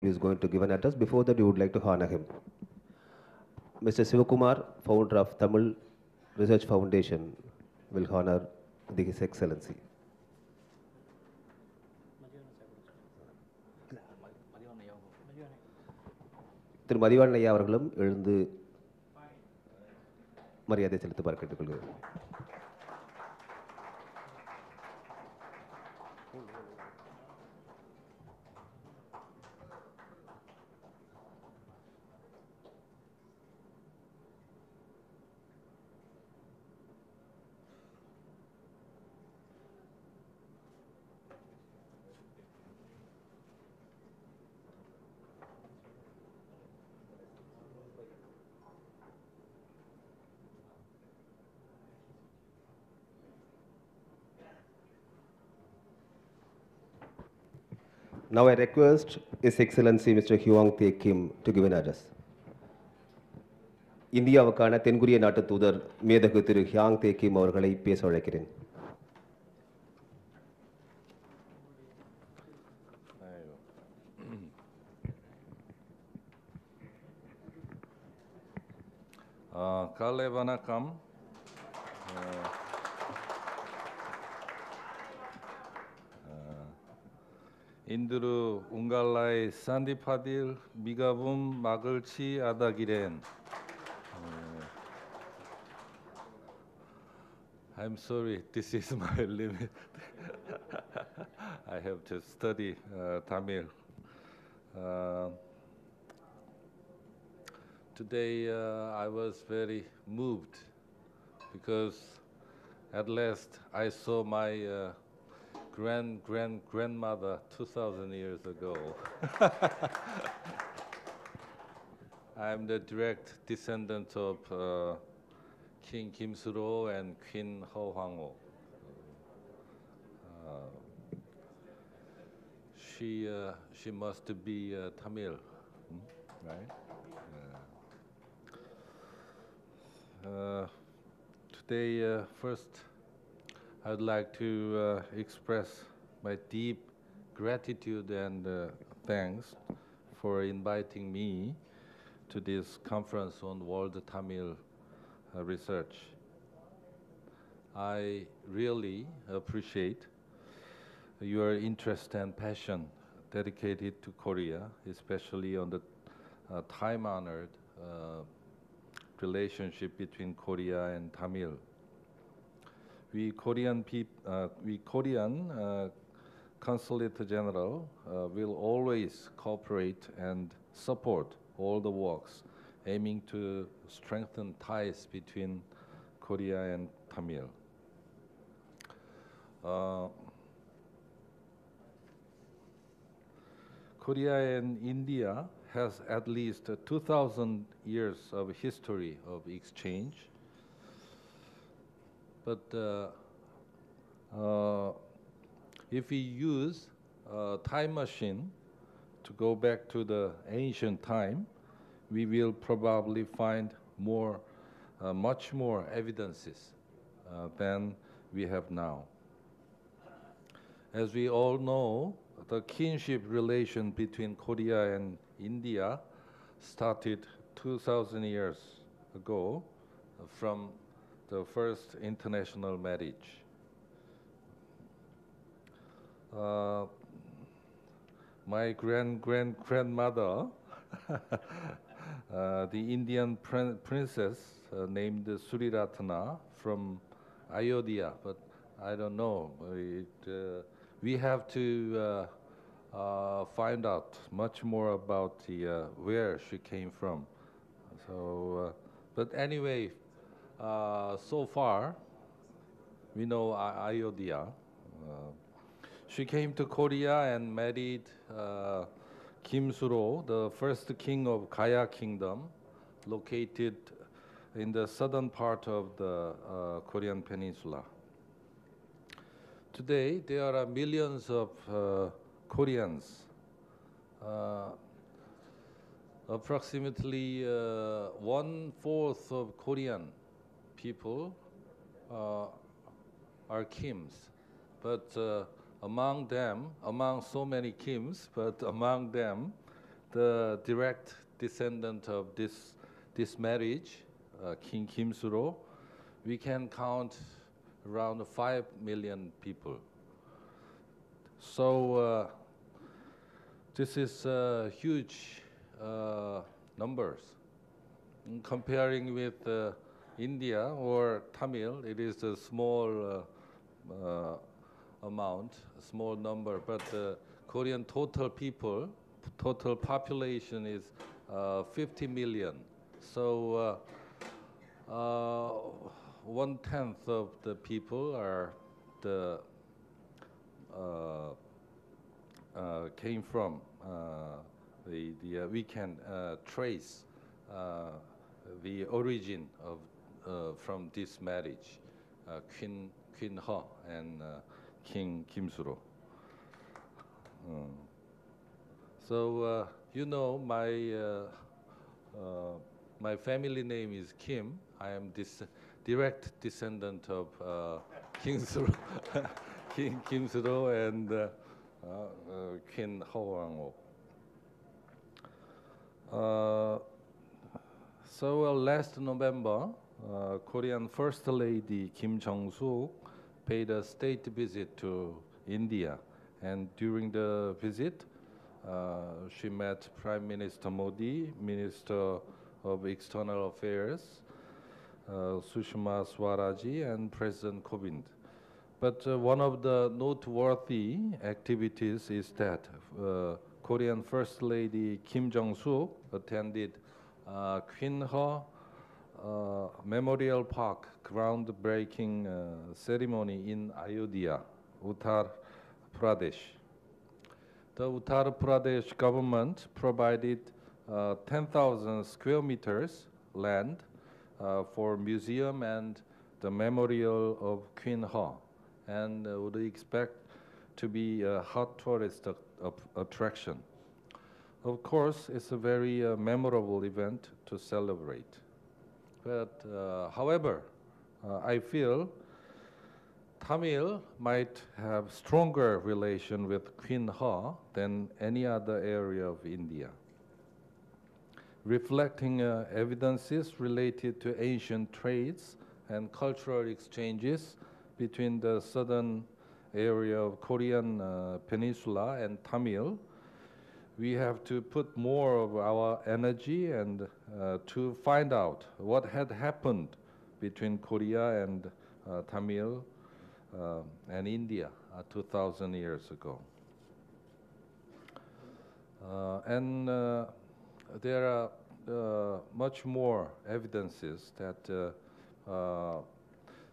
He is going to give an address. Before that, we would like to honor him. Mr. Sivakumar, founder of Tamil Research Foundation, will honor His Excellency. திரு மதிவாணன் ஐயா அவர்களும் எழுந்து மரியாதை செலுத்துமாறு கேட்டுக்கொள்கிறேன். Now I request His Excellency Mr. Huang Tae Kim to give an address. இந்தியாவுக்கான தென்கொரிய நாட்டு தூதர் மேதகு திரு ஹியாங் தே கிம் அவர்களை பேச அழைக்கிறேன். காலை வணக்கம். 인두루 웅갈라의 산디파딜 미가붐 마글치 아다기렌. I'm sorry, this is my limit. I have to study Tamil. Today I was very moved because at last I saw my grandmother 2,000 years ago. I'm the direct descendant of King Kim Suro and Queen Ho Hwang-ho. She must be Tamil, right? Today, first, I would like to express my deep gratitude and thanks for inviting me to this conference on World Tamil research. I really appreciate your interest and passion dedicated to Korea, especially on the time-honored relationship between Korea and Tamil. We Korean Consulate General will always cooperate and support all the works aiming to strengthen ties between Korea and Tamil. Korea and India has at least 2,000 years of history of exchange. But if we use a time machine to go back to the ancient time, we will probably find much more evidences than we have now. As we all know, the kinship relation between Korea and India started 2,000 years ago from the first international marriage. My grandmother, the Indian princess named Suriratna from Ayodhya, but I don't know. We have to find out much more about where she came from. So, but anyway, so far, we know Ayodhya. She came to Korea and married Kim Suro, the first king of Gaya Kingdom, located in the southern part of the Korean peninsula. Today, there are millions of Koreans. Approximately 1/4 of Korean people are Kims, but among so many Kims, but among them, the direct descendant of this marriage, King Kimsuro, we can count around 5 million people. So this is huge numbers. Comparing with India or Tamil, it is a small amount, a small number, but Korean total population is 50 million. So 1/10 of the people are came from we can trace the origin of from this marriage, Queen He and King Kimsuro. So you know, my family name is Kim. I am this direct descendant of King Suro, King Kimsuro and Queen Hwang-ok. So last November, Korean First Lady Kim Jong-suk paid a state visit to India, and during the visit, she met Prime Minister Modi, Minister of External Affairs, Sushma Swaraji, and President Kovind. But one of the noteworthy activities is that Korean First Lady Kim Jong-suk attended Queen He Memorial Park groundbreaking ceremony in Ayodhya, Uttar Pradesh. The Uttar Pradesh government provided 10,000 square meters land for museum and the memorial of Queen He, and would expect to be a hot tourist attraction. Of course, it's a very memorable event to celebrate. But however, I feel Tamil might have stronger relation with Queen He than any other area of India, reflecting evidences related to ancient trades and cultural exchanges between the southern area of Korean peninsula and Tamil. We have to put more of our energy and to find out what had happened between Korea and Tamil and India 2,000 years ago. And there are much more evidences that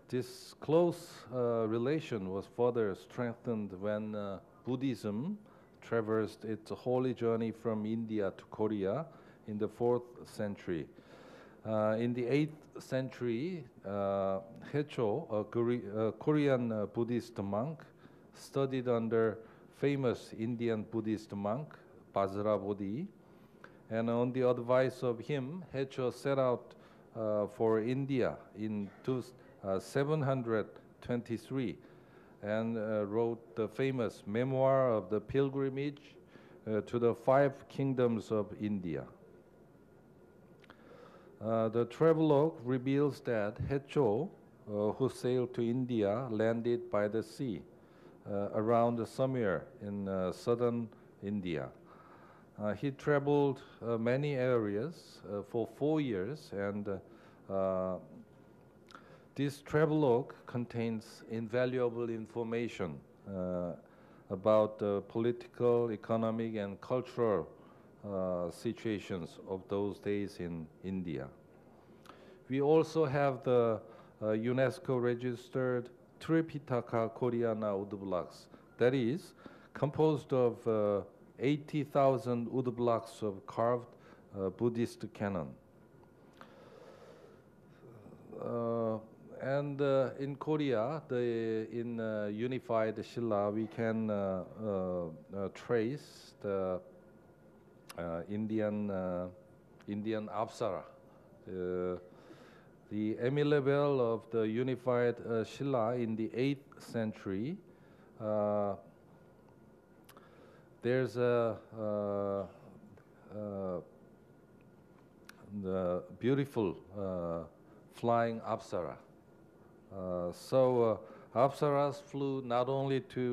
this close relation was further strengthened when Buddhism traversed its holy journey from India to Korea in the 4th century. In the 8th century, Haecho, a Korean Buddhist monk, studied under famous Indian Buddhist monk Vajrabodhi, and on the advice of him, Haecho set out for India in 723 and wrote the famous memoir of the pilgrimage to the 5 kingdoms of India. The travelogue reveals that Haecho, who sailed to India, landed by the sea around somewhere in southern India. He traveled many areas for 4 years, and this travelogue contains invaluable information about the political, economic, and cultural situations of those days in India. We also have the UNESCO registered Tripitaka Koreana wood blocks, that is composed of 80,000 wood blocks of carved Buddhist canon. And in Korea, in unified Shilla, we can trace the Indian Apsara. The Emmy level of the unified Shilla in the 8th century. There's beautiful flying Apsara. So Apsaras flew not only to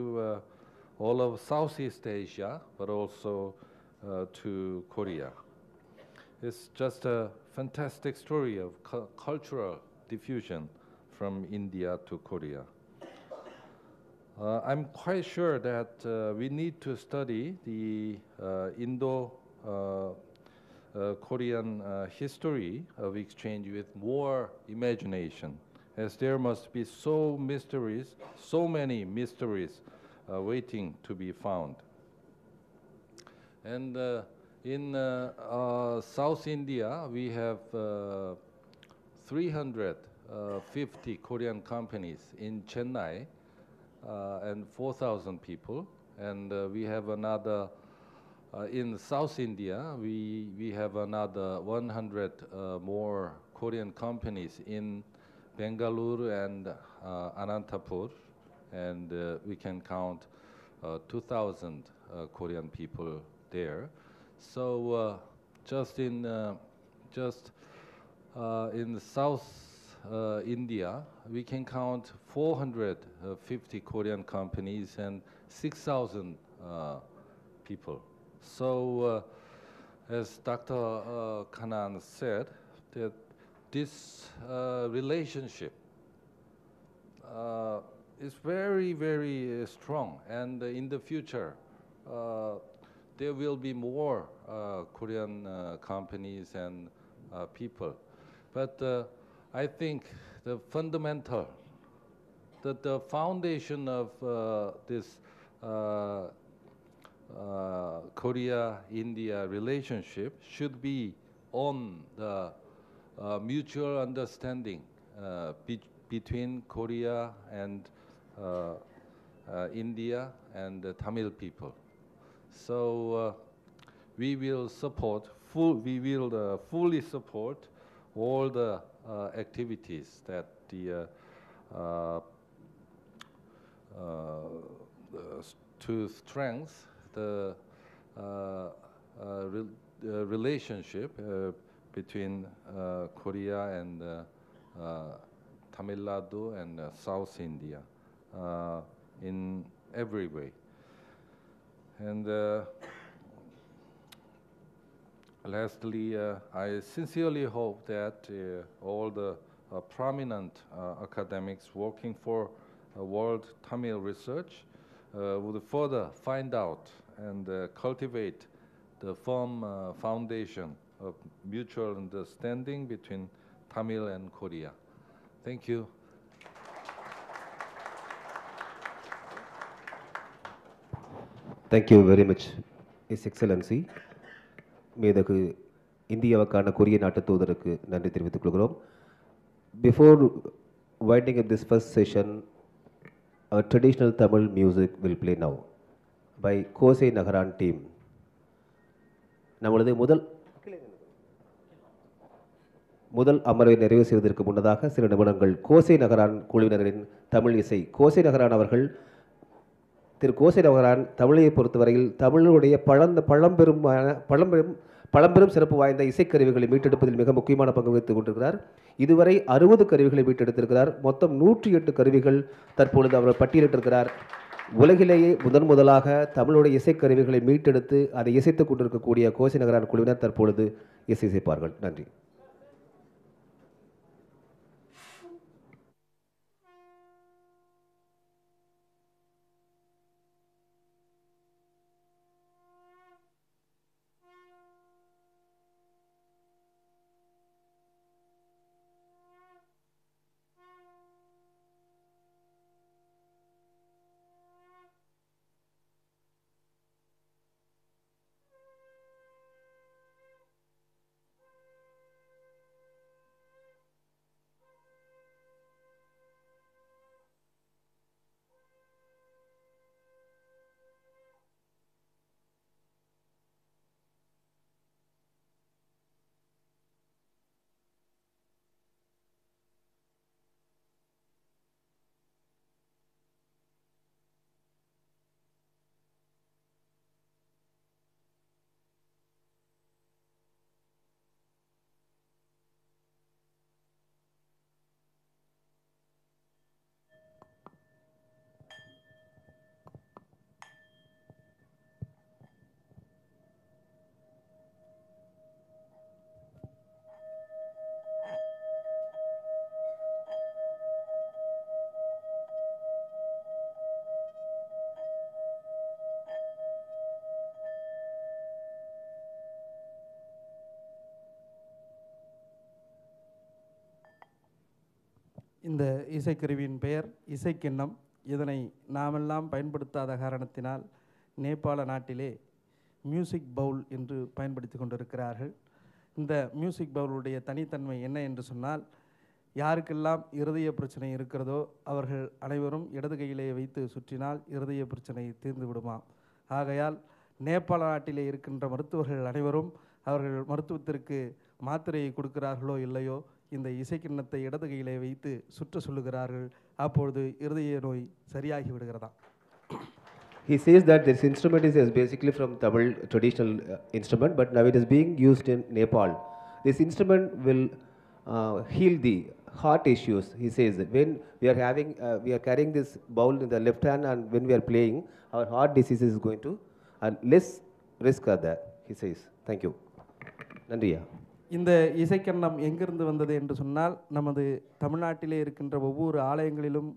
all of Southeast Asia, but also to Korea. It's just a fantastic story of cultural diffusion from India to Korea. I'm quite sure that we need to study the Indo-Korean history of exchange with more imagination, as there must be so many mysteries waiting to be found. And in South India, we have 350 Korean companies in Chennai, and 4,000 people. And we have another, in South India, we have another 100 more Korean companies in Bangalore and Anantapur. And we can count 2,000 Korean people there. So just in South India, we can count 450 Korean companies and 6,000 people. So as Dr. Kanan said, that this relationship is very, very strong, and in the future there will be more Korean companies and people. But I think the fundamental, the foundation of this Korea-India relationship should be on the mutual understanding between Korea and India and the Tamil people. So we will fully support all the activities that the to strengthen the relationship between Korea and Tamil Nadu and South India in every way. And lastly, I sincerely hope that all the prominent academics working for World Tamil Research would further find out and cultivate the firm foundation of mutual understanding between Tamil and Korea. Thank you. Thank you very much, His Excellency. மேதகு இந்தியாவுக்கான கொரிய நாட்டு தூதருக்கு நன்றி தெரிவித்துக் கொள்கிறோம். Before winding up this first session, our traditional Tamil music will play now by கோசை நகரான் team. நம்மளது முதல் அமர்வை நிறைவு செய்வதற்கு முன்னதாக சில நிமிடங்கள் கோசை நகரான் குழுவினரின் தமிழ் இசை. கோசை நகரான் அவர்கள், திரு கோசை நகரான் தமிழை பொறுத்தவரையில் தமிழுடைய பழம்பெரும் சிறப்பு வாய்ந்த இசைக்கருவிகளை மீட்டெடுப்பதில் மிக முக்கியமான பங்கு வகித்துக் கொண்டிருக்கிறார். இதுவரை 60 கருவிகளை மீட்டெடுத்திருக்கிறார். மொத்தம் 108 கருவிகள் தற்பொழுது அவர் பட்டியலிட்டிருக்கிறார். உலகிலேயே முதலாக தமிழுடைய இசைக்கருவிகளை மீட்டெடுத்து அதை இசைத்துக் கொண்டிருக்கக்கூடிய கோசை நகரான் குழுவினர் தற்பொழுது இசைப்பார்கள். நன்றி. இந்த இசைக்கருவியின் பெயர் இசைக்கிண்ணம். இதனை நாமெல்லாம் பயன்படுத்தாத காரணத்தினால் நேபாள நாட்டிலே மியூசிக் பவுல் என்று பயன்படுத்தி கொண்டிருக்கிறார்கள். இந்த மியூசிக் பவுலுடைய தனித்தன்மை என்ன என்று சொன்னால், யாருக்கெல்லாம் இருதய பிரச்சனை இருக்கிறதோ அவர்கள் அனைவரும் இடது கையிலே வைத்து சுற்றினால் இருதய பிரச்சனை தீர்ந்து விடுமாம். ஆகையால் நேபாள நாட்டிலே இருக்கின்ற மருத்துவர்கள் அனைவரும் அவர்கள் மருத்துவத்திற்கு மாத்திரையை கொடுக்கிறார்களோ இல்லையோ, இந்த இசைக்கிண்ணத்தை இடது கையிலே வைத்து சுற்ற சொல்லுகிறார்கள். அப்பொழுது இருதய நோய் சரியாகி விடுகிறதாம். He says that this instrument is basically from Tamil traditional instrument, but now it is being used in Nepal. This instrument will heal the heart issues. He says that when we are carrying this bowl in the left hand, and when we are playing, our heart disease is going to less risk are there. He says, thank you. நன்றியா. இந்த இசைக்கண்ணம் எங்கிருந்து வந்தது என்று சொன்னால், நமது தமிழ்நாட்டிலே இருக்கின்ற ஒவ்வொரு ஆலயங்களிலும்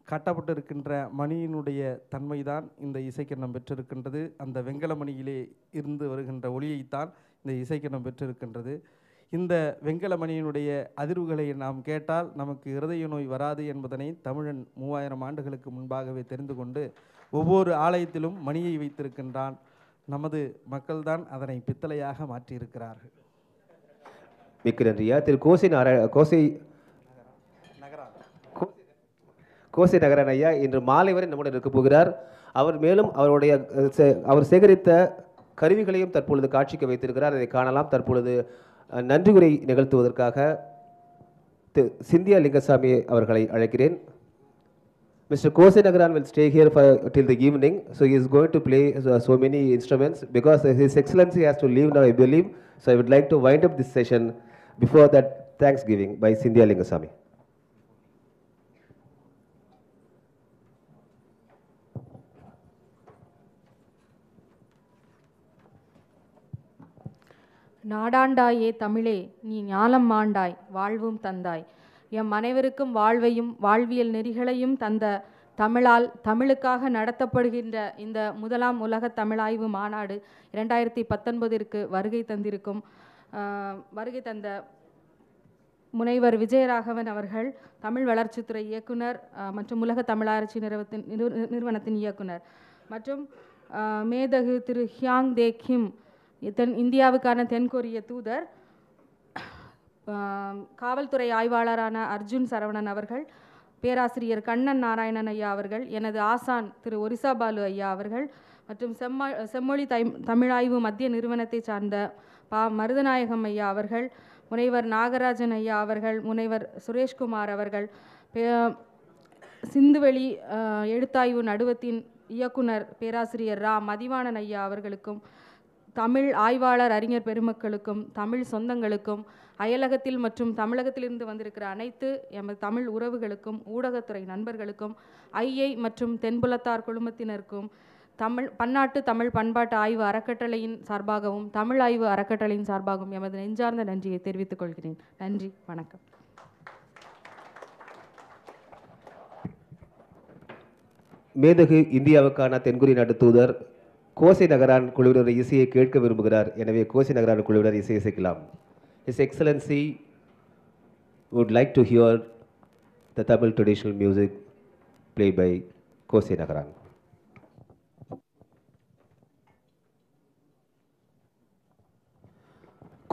கட்டப்பட்டிருக்கின்ற மணியினுடைய தன்மைதான் இந்த இசைக்கண்ணம் பெற்றிருக்கின்றது. அந்த வெண்கல மணியிலே இருந்து வருகின்ற ஒளியைத்தான் இந்த இசைக்கண்ணம் பெற்றிருக்கின்றது. இந்த வெண்கல மணியினுடைய அதிர்வுகளை நாம் கேட்டால் நமக்கு இருதய நோய் வராது என்பதனை தமிழன் 3000 ஆண்டுகளுக்கு முன்பாகவே தெரிந்து கொண்டு ஒவ்வொரு ஆலயத்திலும் மணியை வைத்திருக்கின்றான். நமது மக்கள்தான் அதனை பித்தளையாக மாற்றியிருக்கிறார்கள். மிக்க நன்றியா. திரு கோசை நகரன் ஐயா இன்று மாலை வரை நம்முடன் இருக்க போகிறார். அவர் மேலும் அவர் சேகரித்த கருவிகளையும் தற்பொழுது காட்சிக்கு வைத்திருக்கிறார். அதை காணலாம். தற்பொழுது நன்றி உரை நிகழ்த்துவதற்காக சிந்தியா லிங்கசாமி அவர்களை அழைக்கிறேன். Mr. Kosai Nagaran will stay here till the evening, so he is going to play so many instruments because His Excellency has to leave now, I believe. So I would like to wind up this session before that Thanksgiving by Sindhya Lingasamy. நாடாண்டாயே தமிழே, நீ ஞாலம் Mandai, வாழ்வும் தந்தாய். M அனைவருக்கும் வாழ்வையும் வாழ்வியல் நெறிகளையும் தந்த தமிழால் தமிழுக்காக நடத்தப்படுகின்ற இந்த முதலாம் உலக தமிழாய்வு மாநாடு 2019 வருகை தந்த முனைவர் விஜயராகவன் அவர்கள், தமிழ் வளர்ச்சித்துறை இயக்குனர் மற்றும் உலக தமிழாராய்ச்சி நிறுவனத்தின் இயக்குனர், மற்றும் மேதகு திரு ஹியாங் தே கிம், இந்தியாவுக்கான தென்கொரிய தூதர், காவல்துறை ஆய்வாளரான அர்ஜுன் சரவணன் அவர்கள், பேராசிரியர் கண்ணன் நாராயணன் ஐயா அவர்கள், எனது ஆசான் திரு ஒரிசா பாலு ஐயா அவர்கள், மற்றும் செம்மொழி தமிழாய்வு மத்திய நிறுவனத்தை சார்ந்த மருதநாயகம் ஐயா அவர்கள், முனைவர் நாகராஜன் ஐயா அவர்கள், முனைவர் சுரேஷ்குமார் அவர்கள், சிந்துவெளி எழுத்தாய்வு நடுவத்தின் இயக்குனர் பேராசிரியர் ரா மதிவாணன் ஐயா அவர்களுக்கும், தமிழ் ஆய்வாளர் அறிஞர் பெருமக்களுக்கும், தமிழ் சொந்தங்களுக்கும், அயலகத்தில் மற்றும் தமிழகத்திலிருந்து வந்திருக்கிற அனைத்து எமது தமிழ் உறவுகளுக்கும், ஊடகத்துறை நண்பர்களுக்கும், ஐஐ மற்றும் தென்புலத்தார் குழுமத்தினருக்கும், பன்னாட்டு தமிழ் பண்பாட்டு ஆய்வு அறக்கட்டளையின் சார்பாகவும் தமிழ் ஆய்வு அறக்கட்டளையின் சார்பாகவும் எமது நெஞ்சார்ந்த நன்றியை தெரிவித்துக் கொள்கிறேன். நன்றி, வணக்கம். மேதகு இந்தியாவுக்கான தென்கொரிய நாட்டு தூதர் கோசை நகரான் குழுவினர் இசையை கேட்க விரும்புகிறார். எனவே கோசை நகரான் குழுவினர் இசைக்கலாம். His Excellency would like to hear the Tamil traditional music played by Kosai Nagaran.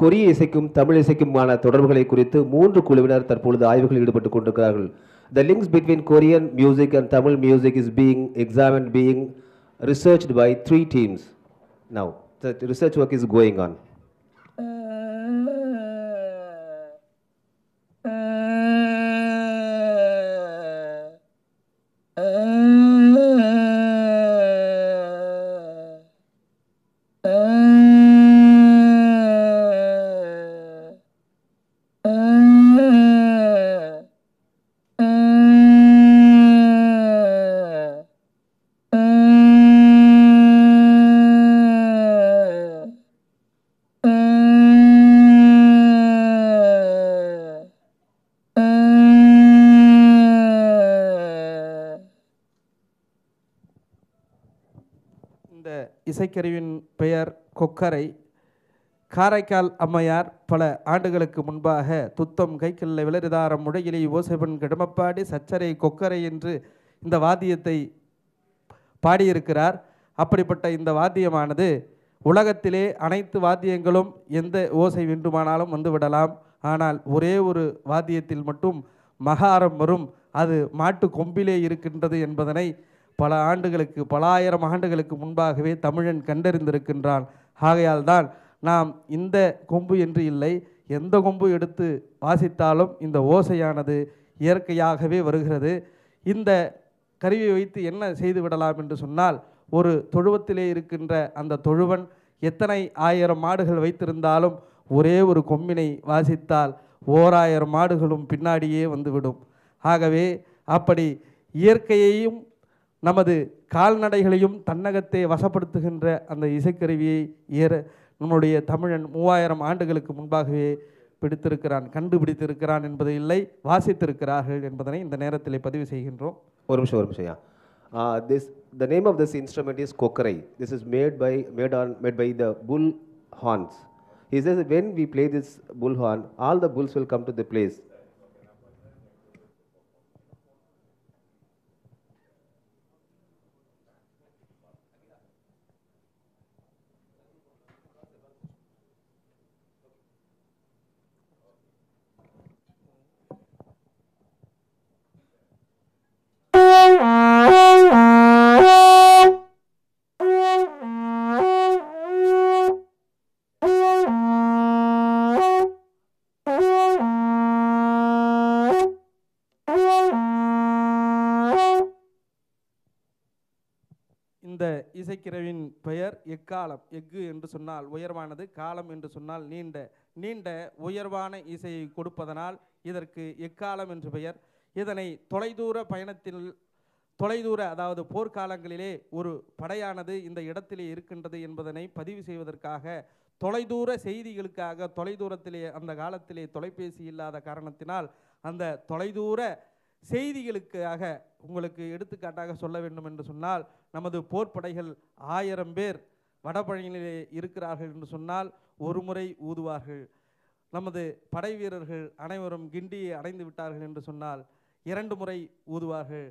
கொரிய இசைக்கும் தமிழ் இசைக்குமான தொடர்புகளை குறித்து 3 குழுவினர் தற்பொழுது ஆய்வுகளில் ஈடுபட்டுக் கொண்டிருக்கிறார்கள். The links between Korean music and Tamil music is being examined, being researched by 3 teams. Now, the research work is going on. இசைக்கருவின் பெயர் கொக்கரை. காரைக்கால் அம்மையார் பல ஆண்டுகளுக்கு முன்பாக துத்தம் கைக்கல்ல விளரிதாரம் முழையிலை ஓசைபன் கிடமப்பாடி சச்சரை கொக்கரை என்று இந்த வாத்தியத்தை பாடியிருக்கிறார். அப்படிப்பட்ட இந்த வாத்தியமானது உலகத்திலே அனைத்து வாத்தியங்களும் எந்த ஓசை வேண்டுமானாலும் வந்துவிடலாம். ஆனால் ஒரே ஒரு வாத்தியத்தில் மட்டும் மகாரம் வரும், அது மாட்டு கொம்பிலே இருக்கின்றது என்பதனை பல ஆண்டுகளுக்கு பல ஆயிரம் ஆண்டுகளுக்கு முன்பாகவே தமிழன் கண்டறிந்திருக்கின்றான். ஆகையால் தான் நாம் இந்த கொம்பு என்று இல்லை, எந்த கொம்பு எடுத்து வாசித்தாலும் இந்த ஓசையானது இயற்கையாகவே வருகிறது. இந்த கருவியை வைத்து என்ன செய்து விடலாம் என்று சொன்னால், ஒரு தொழுவத்திலே இருக்கின்ற அந்த தொழுவன் எத்தனை ஆயிரம் மாடுகள் வைத்திருந்தாலும் ஒரே ஒரு கொம்பினை வாசித்தால் 1000 மாடுகளும் பின்னாடியே வந்துவிடும். ஆகவே அப்படி இயற்கையையும் நமது கால்நடைகளையும் தன்னகத்தை வசப்படுத்துகின்ற அந்த இசைக்கருவியை நம்முடைய தமிழன் 3000 ஆண்டுகளுக்கு முன்பாகவே கண்டுபிடித்திருக்கிறான் என்பது இல்லை, வாசித்திருக்கிறார்கள் என்பதனை இந்த நேரத்தில் பதிவு செய்கின்றோம். ஒரு நிமிஷம். The name of this instrument is kokarai. This is made by the bull horns. He says when we play this bull horn, all the bulls will come to the place. இந்த இசைக்கருவியின் பெயர் எக்காலம். எஃகு என்று சொன்னால் உயர்வானது, காலம் என்று சொன்னால் நீண்ட உயர்வான இசையை கொடுப்பதனால் இதற்கு எக்காலம் என்று பெயர். இதனை தொலைதூர அதாவது போர்க்காலங்களிலே ஒரு படையானது இந்த இடத்திலே இருக்கின்றது என்பதனை பதிவு செய்வதற்காக, தொலைதூர செய்திகளுக்காக, தொலைதூரத்திலே அந்த காலத்திலே தொலைபேசி இல்லாத காரணத்தினால் அந்த தொலைதூர செய்திகளுக்காக, உங்களுக்கு எடுத்துக்காட்டாக சொல்ல வேண்டும் என்று சொன்னால், நமது போர்ப்படைகள் 1000 பேர் வடபழனியிலே இருக்கிறார்கள் என்று சொன்னால் ஒரு முறை ஊதுவார்கள். நமது படை வீரர்கள் அனைவரும் கிண்டியை அடைந்து விட்டார்கள் என்று சொன்னால் 2 முறை ஊதுவார்கள்.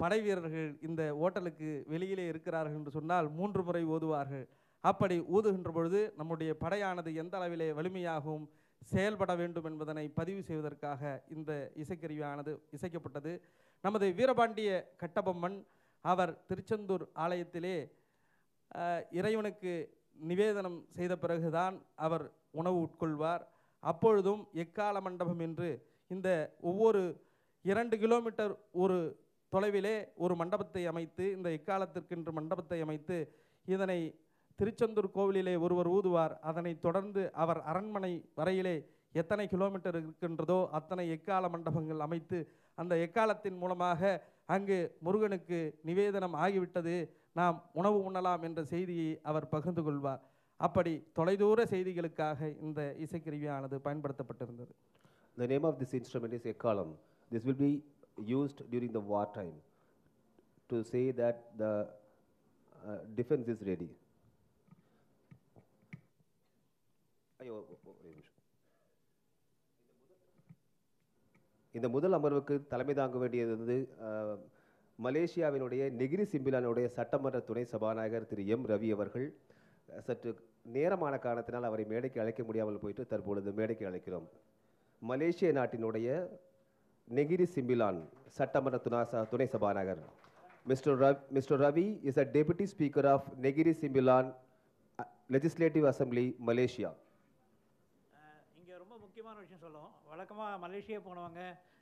படை வீரர்கள் இந்த ஓட்டலுக்கு வெளியிலே இருக்கிறார்கள் என்று சொன்னால் 3 முறை ஊதுவார்கள். அப்படி ஊதுகின்ற பொழுது நம்முடைய படையானது எந்த அளவிலே வலிமையாகவும் செயல்பட வேண்டும் என்பதனை பதிவு செய்வதற்காக இந்த இசைக்கருவியானது இசைக்கப்பட்டது. நமது வீரபாண்டிய கட்டபொம்மன் அவர் திருச்செந்தூர் ஆலயத்திலே இறைவனுக்கு நிவேதனம் செய்த பிறகுதான் அவர் உணவு உட்கொள்வார். அப்பொழுதும் எக்கால மண்டபம் என்று இந்த ஒவ்வொரு 2 கிலோமீட்டர் ஒரு தொலைவிலே ஒரு மண்டபத்தை அமைத்து, இந்த எக்காலத்திற்கென்று மண்டபத்தை அமைத்து, இதனை திருச்செந்தூர் கோவிலிலே ஒருவர் ஊதுவார். அதனை தொடர்ந்து அவர் அரண்மனை வரையிலே எத்தனை கிலோமீட்டர் இருக்கின்றதோ அத்தனை எக்கால மண்டபங்கள் அமைத்து, அந்த எக்காலத்தின் மூலமாக அங்கு முருகனுக்கு நிவேதனம் ஆகிவிட்டது, நாம் உணவு உண்ணலாம் என்ற செய்தியை அவர் பகிர்ந்து கொள்வார். அப்படி தொலைதூர செய்திகளுக்காக இந்த இசைக்கருவியானது பயன்படுத்தப்பட்டிருந்தது. The name of this instrument is ekkalam. This will be used during the war time to say that the defense is ready. இந்த முதல் அமர்வுக்கு தலைமை தாங்க வேண்டியது வந்து மலேசியாவினுடைய நெகிரி சிம்பிளானுடைய சட்டமன்ற துணை சபாநாயகர் திரு எம் ரவி அவர்கள். சற்று நேரமான காரணத்தினால் அவரை மேடைக்கு அழைக்க முடியாமல் போயிட்டு தற்பொழுது மேடைக்கு அழைக்கிறோம். மலேசிய நாட்டினுடைய நெகிரி சிம்பிளான் சட்டமன்ற துணை சபாநாயகர் mister Ravi is a deputy speaker of Negeri Sembilan legislative assembly Malaysia. இங்கே ரொம்ப முக்கியமான விஷயம் சொல்லுவோம். வழக்கமாக மலேசியா போனவங்க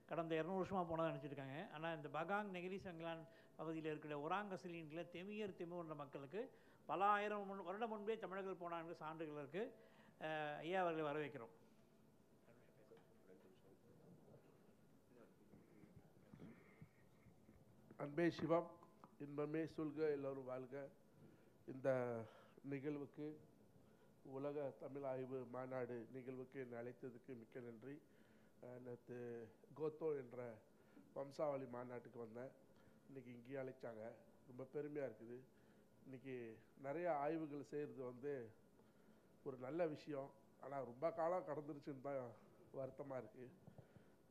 கடந்த 200 வருஷமாக போனதாக நினச்சிருக்காங்க. ஆனால் இந்த பகாங் நெகிரி சங்கிலான் பகுதியில் இருக்கிற ஒராங்கசிலின்களில் தெமியன்ற மக்களுக்கு பல ஆயிரம் வருடம் முன்பே தமிழர்கள் போனாங்க சான்றுகள் இருக்குது. ஐயா அவர்களை வரவேற்கிறோம். அன்பே சிவம், இன்பமே சொல்க, எல்லோரும் வாழ்க. இந்த நிகழ்வுக்கு உலக தமிழ் ஆய்வு மாநாடு நிகழ்வுக்கு என்னை அழைத்ததுக்கு மிக்க நன்றி. நேற்று கோத்தோ என்ற வம்சாவளி மாநாட்டுக்கு வந்தேன். இன்றைக்கி இங்கேயே அழைச்சாங்க, ரொம்ப பெருமையாக இருக்குது. இன்றைக்கி நிறைய ஆய்வுகள் செய்கிறது வந்து ஒரு நல்ல விஷயம். ஆனால் ரொம்ப காலம் கடந்துருச்சுன்னு தான் வருத்தமாக இருக்குது.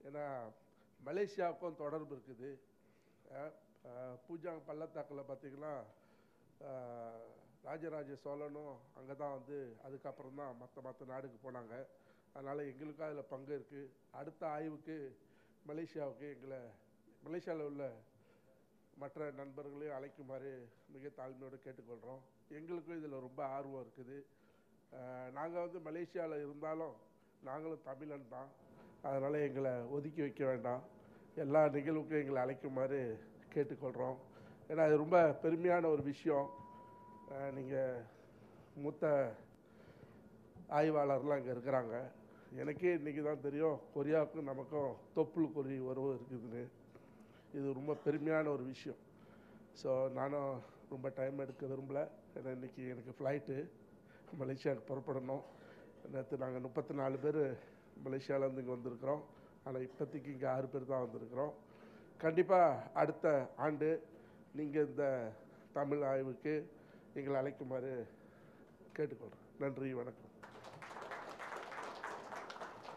ஏன்னா மலேசியாவுக்கும் தொடர்பு இருக்குது. பூஜாங் பள்ளத்தாக்கில் பார்த்திங்கன்னா ராஜராஜ சோழனும் அங்கே தான் வந்து அதுக்கப்புறம் தான் மற்ற நாடுக்கு போனாங்க. அதனால் எங்களுக்கும் அதில் பங்கு இருக்குது. அடுத்த ஆய்வுக்கு மலேசியாவுக்கு மலேசியாவில் உள்ள மற்ற நண்பர்களையும் அழைக்குமாறு மிக தாழ்மையோடு கேட்டுக்கொள்கிறோம். எங்களுக்கும் இதில் ரொம்ப ஆர்வம் இருக்குது. நாங்கள் வந்து மலேசியாவில் இருந்தாலும் நாங்களும் தமிழன் தான். அதனால் எங்களை ஒதுக்கி வைக்க வேண்டாம். எல்லா நிகழ்வுக்கும் எங்களை அழைக்குமாறு கேட்டுக்கொள்கிறோம். ஏன்னா அது ரொம்ப பெருமையான ஒரு விஷயம். நீங்கள் மூத்த ஆய்வாளர்லாம் இங்கே இருக்கிறாங்க. எனக்கே இன்றைக்கி தான் தெரியும் கொரியாவுக்கும் நமக்கும் தொப்புள் கொடி உறவு இருக்குதுன்னு. இது ரொம்ப பெருமையான ஒரு விஷயம். ஸோ நானும் ரொம்ப டைம் எடுக்க விரும்பலை. ஏன்னா இன்றைக்கி எனக்கு ஃப்ளைட்டு மலேசியாவுக்கு புறப்படணும். நேற்று நாங்கள் 34 பேர் மலேசியாவிலேருந்து இங்கே வந்திருக்கிறோம். ஆனால் இப்போதைக்கு இங்கே 6 பேர் தான் வந்திருக்கிறோம். கண்டிப்பாக அடுத்த ஆண்டு நீங்கள் இந்த தமிழ் ஆய்வுக்கு எங்களை அழைக்குமாறு கேட்டுக்கொள்கிறேன். நன்றி, வணக்கம்.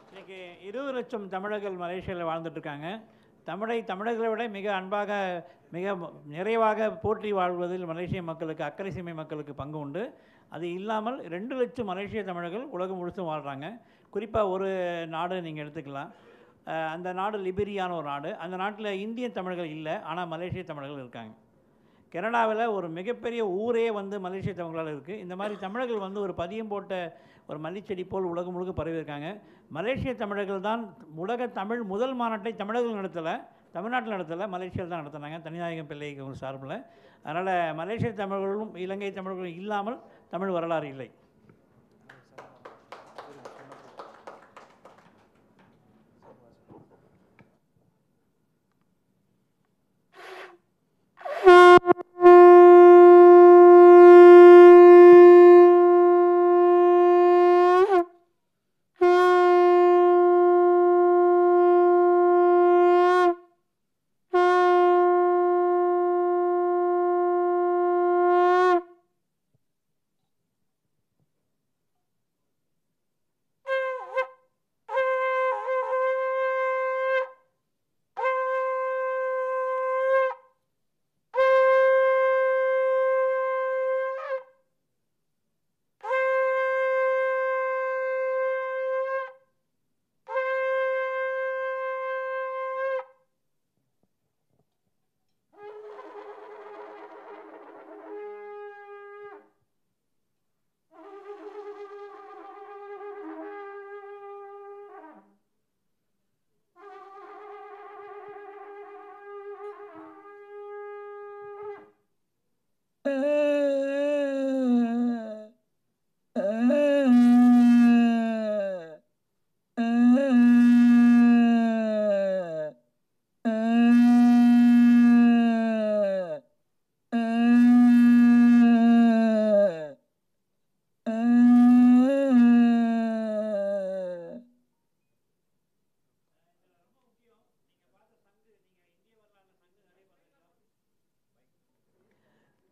இன்றைக்கி 20 லட்சம் தமிழர்கள் மலேசியாவில் வாழ்ந்துட்டுருக்காங்க. தமிழர்களை விட மிக அன்பாக மிக நிறைவாக போற்றி வாழ்வதில் மலேசிய மக்களுக்கு, அக்கறை சீமை மக்களுக்கு பங்கு உண்டு. அது இல்லாமல் 2 லட்சம் மலேசிய தமிழர்கள் உலகம் முழுசும் வாழ்கிறாங்க. குறிப்பாக ஒரு நாடு நீங்கள் எடுத்துக்கலாம். அந்த நாடு லிபெரியான ஒரு நாடு. அந்த நாட்டில் இந்திய தமிழர்கள் இல்லை, ஆனால் மலேசிய தமிழர்கள் இருக்காங்க. கனடாவில் ஒரு மிகப்பெரிய ஊரே வந்து மலேசிய தமிழர்களால் இருக்குது. இந்த மாதிரி தமிழர்கள் வந்து ஒரு பதியம் போட்ட ஒரு மல்லிச்செடி போல் உலகம் முழுக்க பரவி இருக்காங்க. மலேசிய தமிழர்கள் தான் உலக தமிழ் முதல் மாநாட்டை தமிழர்கள் நடத்தலை, தமிழ்நாட்டில் நடத்தலை, மலேசியாவில் தான் நடத்தினாங்க, தனிநாயகம் பிள்ளை சார்பில். அதனால் மலேசிய தமிழர்களும் இலங்கை தமிழர்களும் இல்லாமல் தமிழ் வரலாறு இல்லை.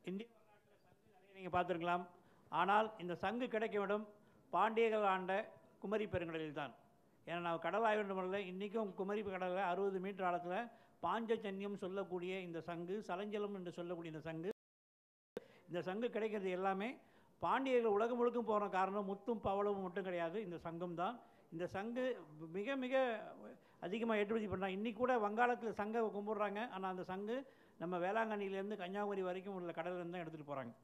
இந்திய வரலாற்றில் சங்கு நிறைய நீங்கள் பார்த்துருக்கலாம். ஆனால் இந்த சங்கு கிடைக்க வேண்டும் பாண்டியர்கள் ஆண்ட குமரி பெருங்கடலில் தான். ஏன்னா நான் கடல் ஆய்வு முறையில் இன்றைக்கும் குமரி கடலில் 60 மீட்டர் ஆழத்தில் பாஞ்சஜன்யம் சொல்லக்கூடிய இந்த சங்கு, சலஞ்சலம் என்று சொல்லக்கூடிய இந்த சங்கு கிடைக்கிறது எல்லாமே பாண்டியர்கள் உலகம் முழுக்கும் போகிற காரணம் முத்தும் பவளமும் மட்டும் கிடையாது, இந்த சங்கம் தான். இந்த சங்கு மிக மிக அதிகமாக ஏற்றுமதி பண்ணுறாங்க. இன்றைக்கி கூட வங்காளத்தில் சங்கை கும்பிட்றாங்க. ஆனால் அந்த சங்கு நம்ம வேளாங்கண்ணியிலேருந்து கன்னியாகுமரி வரைக்கும் உள்ள கடலில் தான் எடுத்துகிட்டு போகிறாங்க.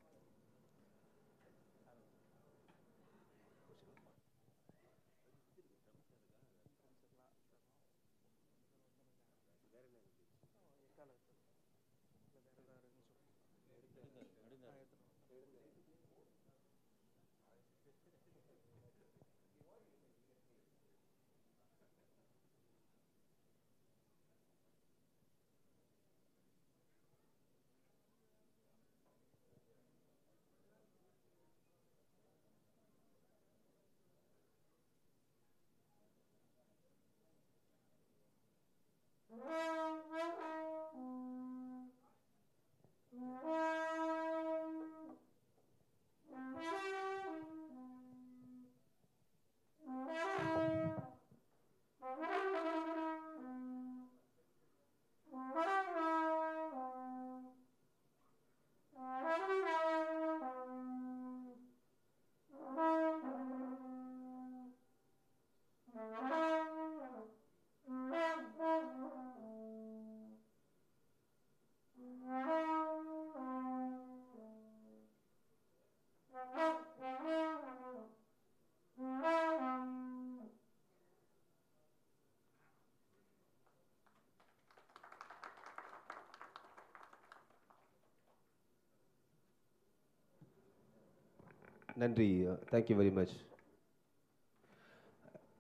Nandri, thank you very much.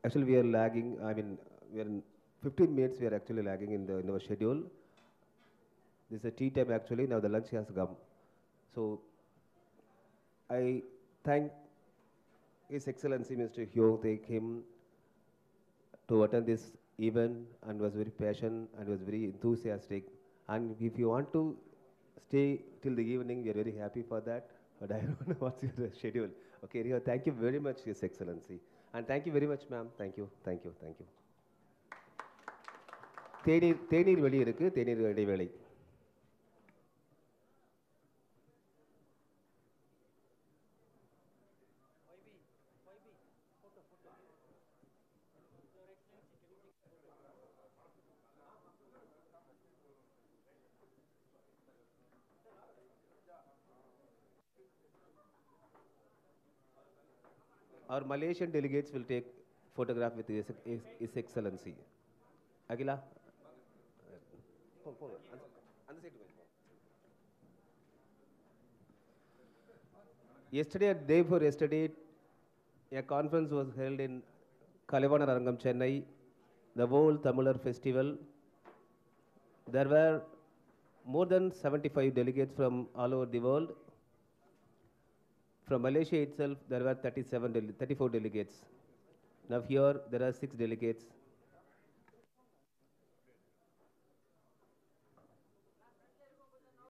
Actually, we are lagging. I mean, we are in 15 minutes. We are actually lagging in our schedule. This is a tea time actually. Now the lunch has come. So I thank His Excellency Mr. Hyo. Thank him to attend this event and was very passionate and was very enthusiastic. And if you want to stay till the evening, we are very happy for that. But I don't know what's your schedule. Okay, anyhow, thank you very much, His Excellency. And thank you very much, ma'am. Thank you, thank you, thank you. தேநீர் வெளியே இருக்கு, தேநீர் இடைவேளை. Our Malaysian delegates will take photograph with His Excellency. Agila? Yesterday, day before yesterday, a conference was held in Kalevanar Arangam, Chennai, the World Tamilar Festival. There were more than 75 delegates from all over the world. From Malaysia itself, there were 34 delegates. Now here, there are 6 delegates